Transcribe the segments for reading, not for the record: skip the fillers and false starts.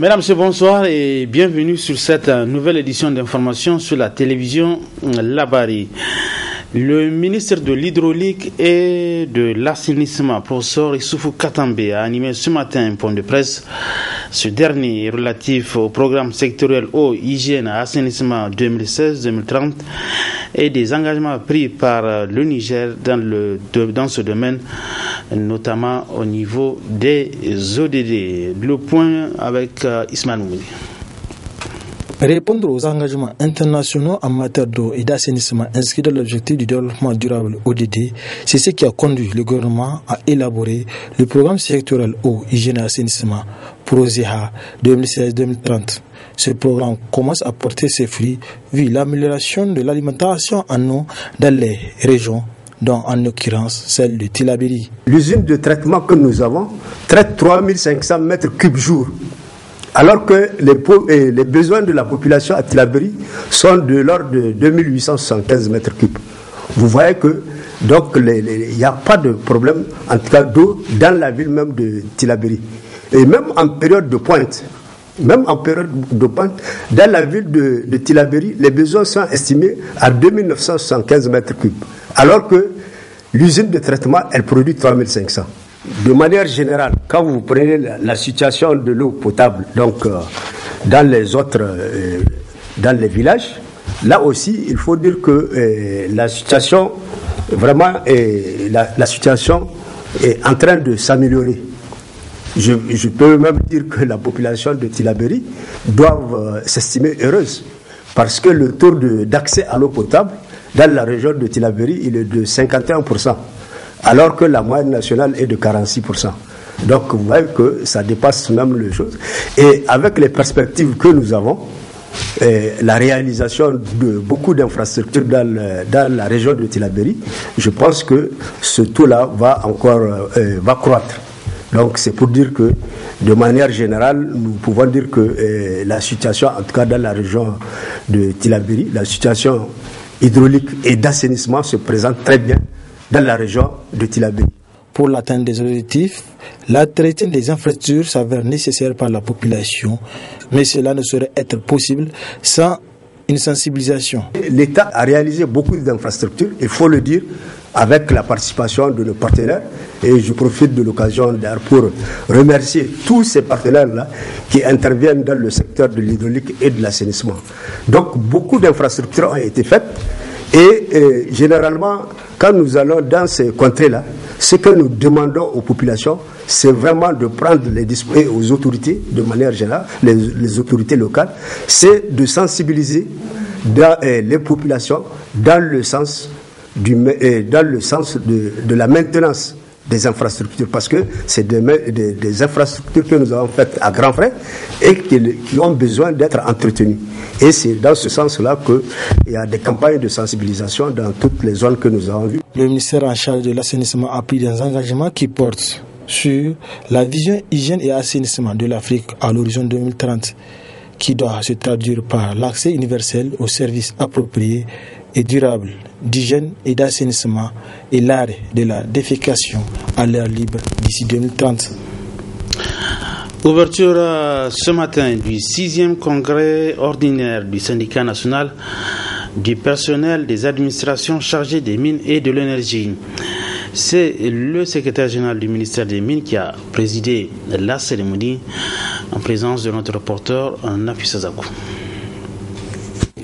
Mesdames, Messieurs, bonsoir et bienvenue sur cette nouvelle édition d'information sur la télévision Labari. Le ministre de l'Hydraulique et de l'Assainissement, professeur Issoufou Katambe, a animé ce matin un point de presse. Ce dernier est relatif au programme sectoriel eau, hygiène et assainissement 2016-2030 et des engagements pris par le Niger dans ce domaine, notamment au niveau des ODD. Le point avec Ismaël Mouni. Répondre aux engagements internationaux en matière d'eau et d'assainissement inscrits dans l'objectif du développement durable ODD, c'est ce qui a conduit le gouvernement à élaborer le programme sectoriel eau, hygiène et assainissement PROSEHA 2016-2030. Ce programme commence à porter ses fruits vu l'amélioration de l'alimentation en eau dans les régions, dont en l'occurrence celle de Tillabéri. L'usine de traitement que nous avons traite 3500 mètres cubes jour. Alors que les besoins de la population à Tillabéri sont de l'ordre de 2875 mètres cubes. Vous voyez que donc il n'y a pas de problème en tout cas d'eau dans la ville même de Tillabéri. Et même en période de pointe, dans la ville de Tillabéri, les besoins sont estimés à 2975 mètres cubes. Alors que l'usine de traitement, elle produit 3500. De manière générale, quand vous prenez la situation de l'eau potable, donc dans les autres, dans les villages, là aussi, il faut dire que la situation, vraiment, la situation est en train de s'améliorer. Je peux même dire que la population de Tillabéri doit s'estimer heureuse, parce que le taux d'accès à l'eau potable dans la région de Tillabéri, il est de 51%. Alors que la moyenne nationale est de 46%. Donc vous voyez que ça dépasse même les choses. Et avec les perspectives que nous avons, la réalisation de beaucoup d'infrastructures dans la région de Tillabéri, je pense que ce taux-là va croître. Donc c'est pour dire que de manière générale, nous pouvons dire que la situation, en tout cas dans la région de Tillabéri, la situation hydraulique et d'assainissement se présente très bien dans la région de Tillabéri. Pour l'atteinte des objectifs, l'entretien des infrastructures s'avère nécessaire par la population, mais cela ne saurait être possible sans une sensibilisation. L'État a réalisé beaucoup d'infrastructures, il faut le dire, avec la participation de nos partenaires. Et je profite de l'occasion pour remercier tous ces partenaires-là qui interviennent dans le secteur de l'hydraulique et de l'assainissement. Donc beaucoup d'infrastructures ont été faites. Et généralement, quand nous allons dans ces contrées-là, ce que nous demandons aux populations, c'est vraiment de prendre les dispositions aux autorités, de manière générale, les autorités locales, c'est de sensibiliser les populations dans le sens de la maintenance des infrastructures, parce que c'est des infrastructures que nous avons faites à grands frais et qui ont besoin d'être entretenues. Et c'est dans ce sens-là qu'il y a des campagnes de sensibilisation dans toutes les zones que nous avons vues. Le ministère en charge de l'assainissement a pris des engagements qui portent sur la vision hygiène et assainissement de l'Afrique à l'horizon 2030, qui doit se traduire par l'accès universel aux services appropriés et durables d'hygiène et d'assainissement et l'arrêt de la défécation à l'air libre d'ici 2030. Ouverture ce matin du 6e congrès ordinaire du syndicat national du personnel des administrations chargées des mines et de l'énergie. C'est le secrétaire général du ministère des Mines qui a présidé la cérémonie en présence de notre reporter Nafissa Zakou.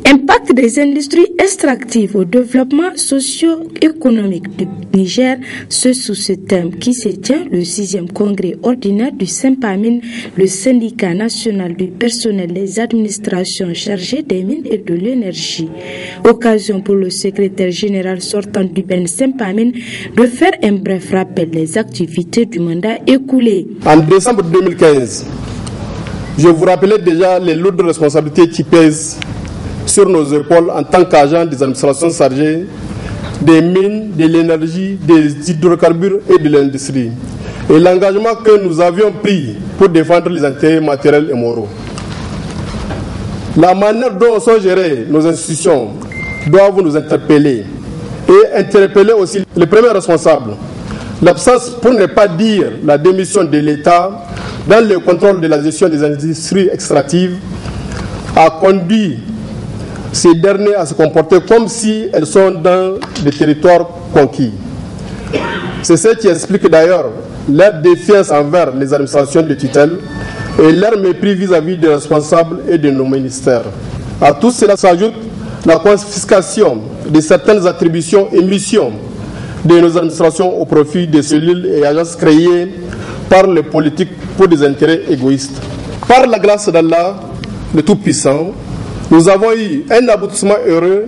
Impact des industries extractives au développement socio-économique du Niger, c'est sous ce thème qui se tient le 6e congrès ordinaire du SYNPAMIN, le syndicat national du personnel des administrations chargées des mines et de l'énergie. Occasion pour le secrétaire général sortant du SYNPAMIN de faire un bref rappel des activités du mandat écoulé. En décembre 2015, je vous rappelais déjà les lourdes responsabilités qui pèsent sur nos épaules en tant qu'agents des administrations chargées des mines, de l'énergie, des hydrocarbures et de l'industrie. Et l'engagement que nous avions pris pour défendre les intérêts matériels et moraux. La manière dont sont gérées nos institutions doit nous interpeller et interpeller aussi les premiers responsables. L'absence, pour ne pas dire la démission de l'État, dans le contrôle de la gestion des industries extractives a conduit ces derniers à se comporter comme si elles sont dans des territoires conquis. C'est ce qui explique d'ailleurs leur défiance envers les administrations de tutelle et leur mépris vis-à-vis des responsables et de nos ministères. À tout cela s'ajoute la confiscation de certaines attributions et missions de nos administrations au profit des cellules et agences créées par les politiques pour des intérêts égoïstes. Par la grâce d'Allah, le Tout-Puissant, nous avons eu un aboutissement heureux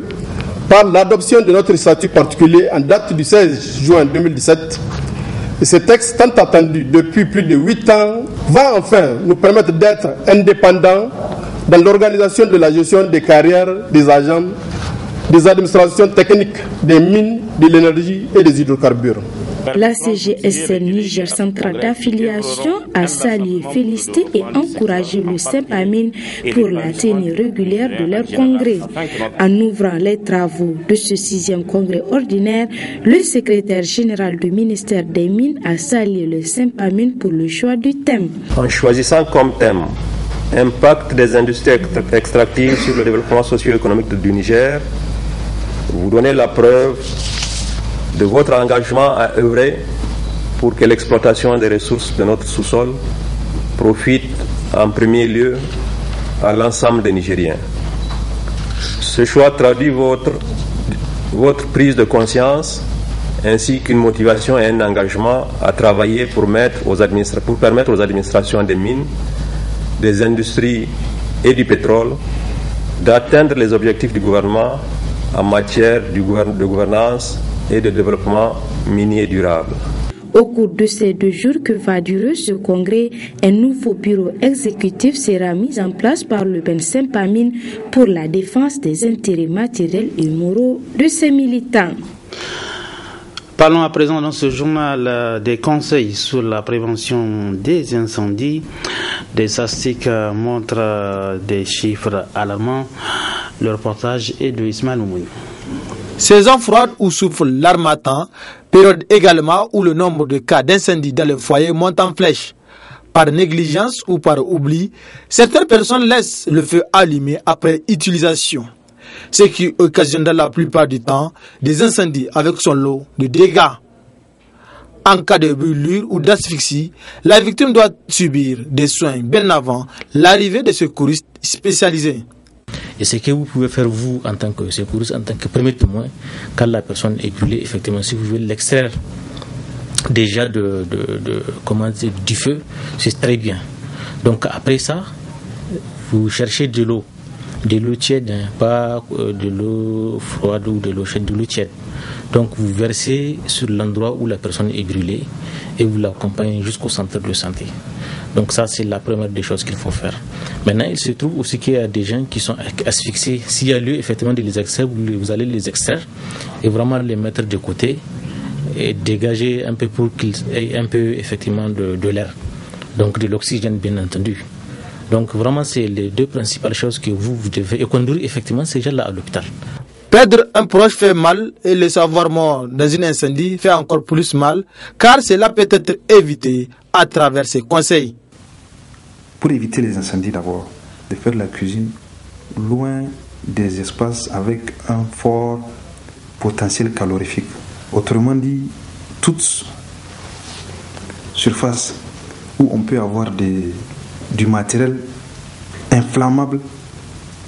par l'adoption de notre statut particulier en date du 16 juin 2017. Et ce texte, tant attendu depuis plus de 8 ans, va enfin nous permettre d'être indépendants dans l'organisation de la gestion des carrières des agents, des administrations techniques, des mines, de l'énergie et des hydrocarbures. La CGSN Niger Central d'affiliation a salué, félicité et encouragé le SEMPAMIN pour la tenue régulière de leur congrès. En ouvrant les travaux de ce 6e congrès ordinaire, le secrétaire général du ministère des Mines a salué le SEMPAMIN pour le choix du thème. En choisissant comme thème Impact des industries extractives sur le développement socio-économique du Niger, vous donnez la preuve de votre engagement à œuvrer pour que l'exploitation des ressources de notre sous-sol profite en premier lieu à l'ensemble des Nigériens. Ce choix traduit votre prise de conscience ainsi qu'une motivation et un engagement à travailler pour permettre aux administrations des mines, des industries et du pétrole d'atteindre les objectifs du gouvernement en matière de gouvernance et de développement minier durable. Au cours de ces 2 jours que va durer ce congrès, un nouveau bureau exécutif sera mis en place par le SEMPAMIN pour la défense des intérêts matériels et moraux de ses militants. Parlons à présent dans ce journal des conseils sur la prévention des incendies. Des statistiques montrent des chiffres alarmants. Le reportage est de Ismaël Moumouni. Saison froide où souffle l'harmattan, période également où le nombre de cas d'incendie dans les foyers monte en flèche. Par négligence ou par oubli, certaines personnes laissent le feu allumé après utilisation, ce qui occasionne dans la plupart du temps des incendies avec son lot de dégâts. En cas de brûlure ou d'asphyxie, la victime doit subir des soins bien avant l'arrivée de secouristes spécialisés. Et ce que vous pouvez faire, vous, en tant que secouriste, en tant que premier témoin, quand la personne est brûlée, effectivement, si vous voulez l'extraire déjà du feu, c'est très bien. Donc après ça, vous cherchez de l'eau tiède, pas de l'eau froide ou de l'eau chaude, de l'eau tiède. Donc vous versez sur l'endroit où la personne est brûlée et vous l'accompagnez jusqu'au centre de santé. Donc ça, c'est la première des choses qu'il faut faire. Maintenant, il se trouve aussi qu'il y a des gens qui sont asphyxiés. S'il y a lieu effectivement de les extraire, vous allez les extraire et vraiment les mettre de côté et dégager un peu pour qu'ils aient un peu effectivement de l'air. Donc de l'oxygène, bien entendu. Donc vraiment, c'est les 2 principales choses que vous devez conduire effectivement ces gens-là à l'hôpital. Perdre un proche fait mal et le savoir mort dans un incendie fait encore plus mal, car cela peut être évité à travers ces conseils. Pour éviter les incendies d'abord, de faire la cuisine loin des espaces avec un fort potentiel calorifique. Autrement dit, toute surface où on peut avoir du matériel inflammable,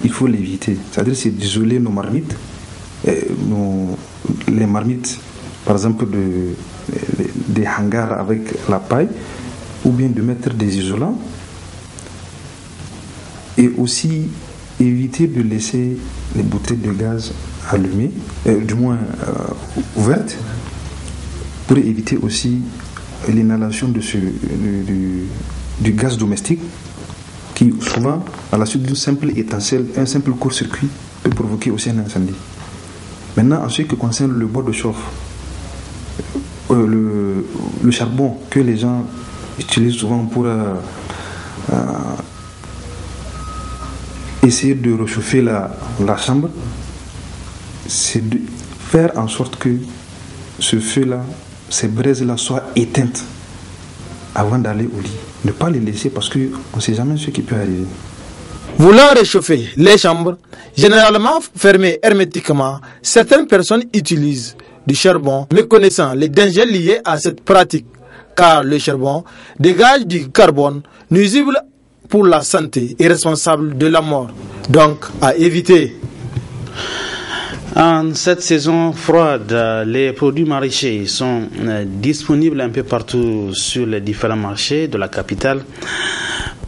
il faut l'éviter. C'est-à-dire c'est d'isoler nos marmites, les marmites par exemple des hangars avec la paille, ou bien de mettre des isolants, et aussi éviter de laisser les bouteilles de gaz allumées, du moins ouvertes, pour éviter aussi l'inhalation du gaz domestique qui souvent, à la suite d'une simple étincelle, un simple court-circuit peut provoquer aussi un incendie. Maintenant, en ce qui concerne le bois de chauffe, le charbon que les gens utilisent souvent pour essayer de réchauffer la chambre, c'est de faire en sorte que ce feu-là, ces braises-là soient éteintes avant d'aller au lit. ne pas les laisser parce qu'on ne sait jamais ce qui peut arriver. Voulant réchauffer les chambres, généralement fermées hermétiquement, certaines personnes utilisent du charbon, méconnaissant les dangers liés à cette pratique, car le charbon dégage du carbone nuisible pour la santé et responsable de la mort, donc à éviter. En cette saison froide, les produits maraîchers sont disponibles un peu partout sur les différents marchés de la capitale.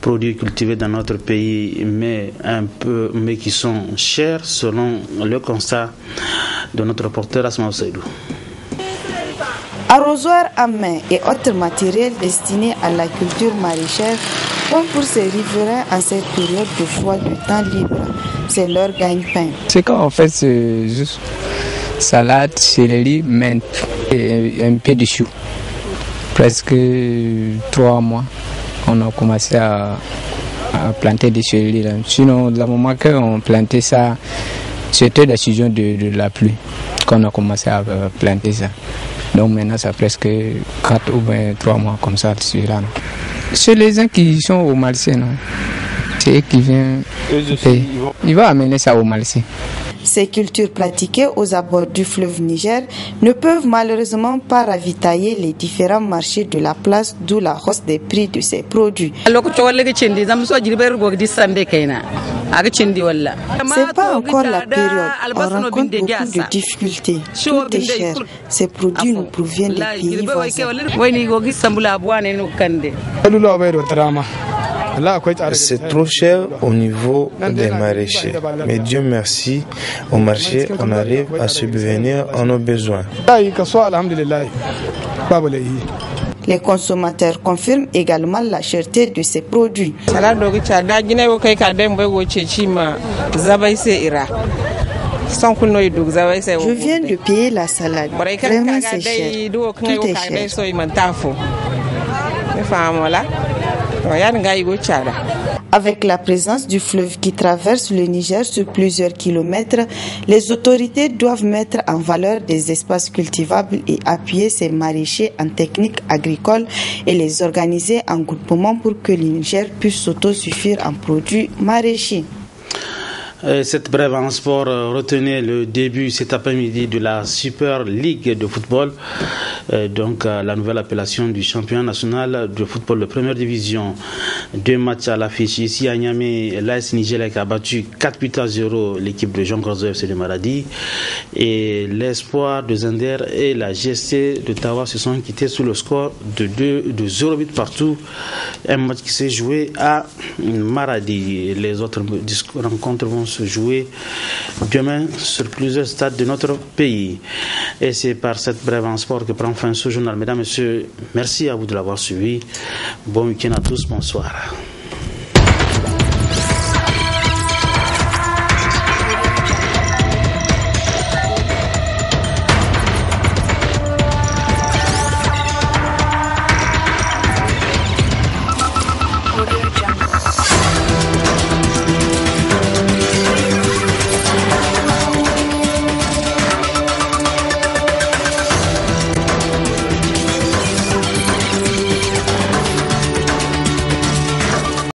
Produits cultivés dans notre pays, mais qui sont chers selon le constat de notre reporter Asma Seydou. Arrosoirs à main et autres matériels destinés à la culture maraîchère comme pour ces riverains en cette période de choix du temps libre. C'est leur gagne-pain. Ce qu'on fait, c'est juste salade, céleri, menthe et un peu de chou. Presque 3 mois, on a commencé à planter des céleri. Sinon, le moment qu'on plantait ça, c'était la saison de la pluie qu'on a commencé à planter ça. Donc maintenant, ça fait presque 4 ou 3 mois comme ça. C'est les gens qui sont au marché, non? C'est eux qui viennent. Ils vont amener ça au marché. Ces cultures pratiquées aux abords du fleuve Niger ne peuvent malheureusement pas ravitailler les différents marchés de la place, d'où la hausse des prix de ces produits. C'est pas encore la période, on rencontre beaucoup de difficultés. Tout est cher. Ces produits nous proviennent des pays voisins. C'est trop cher au niveau des maraîchers. Mais Dieu merci, au marché, on arrive à subvenir à nos besoins. Les consommateurs confirment également la cherté de ces produits. Je viens de payer la salade. Vraiment, c'est cher. Tout est cher. Avec la présence du fleuve qui traverse le Niger sur plusieurs kilomètres, les autorités doivent mettre en valeur des espaces cultivables et appuyer ces maraîchers en technique agricole et les organiser en groupement pour que le Niger puisse s'autosuffire en produits maraîchers. Cette brève en sport retenait le début cet après-midi de la Super League de football, donc la nouvelle appellation du championnat national de football de première division. 2 matchs à l'affiche ici à Niamey. L'AS Nigelec a battu 4-0 l'équipe de Jean Corzo FC de Maradi et l'Espoir de Zender et la GST de Tawa se sont quittés sous le score de 0-8 partout. Un match qui s'est joué à Maradi. Les autres rencontres vont se jouer demain sur plusieurs stades de notre pays. Et c'est par cette brève en sport que prend fin ce journal. Mesdames, Messieurs, merci à vous de l'avoir suivi. Bon week-end à tous, bonsoir.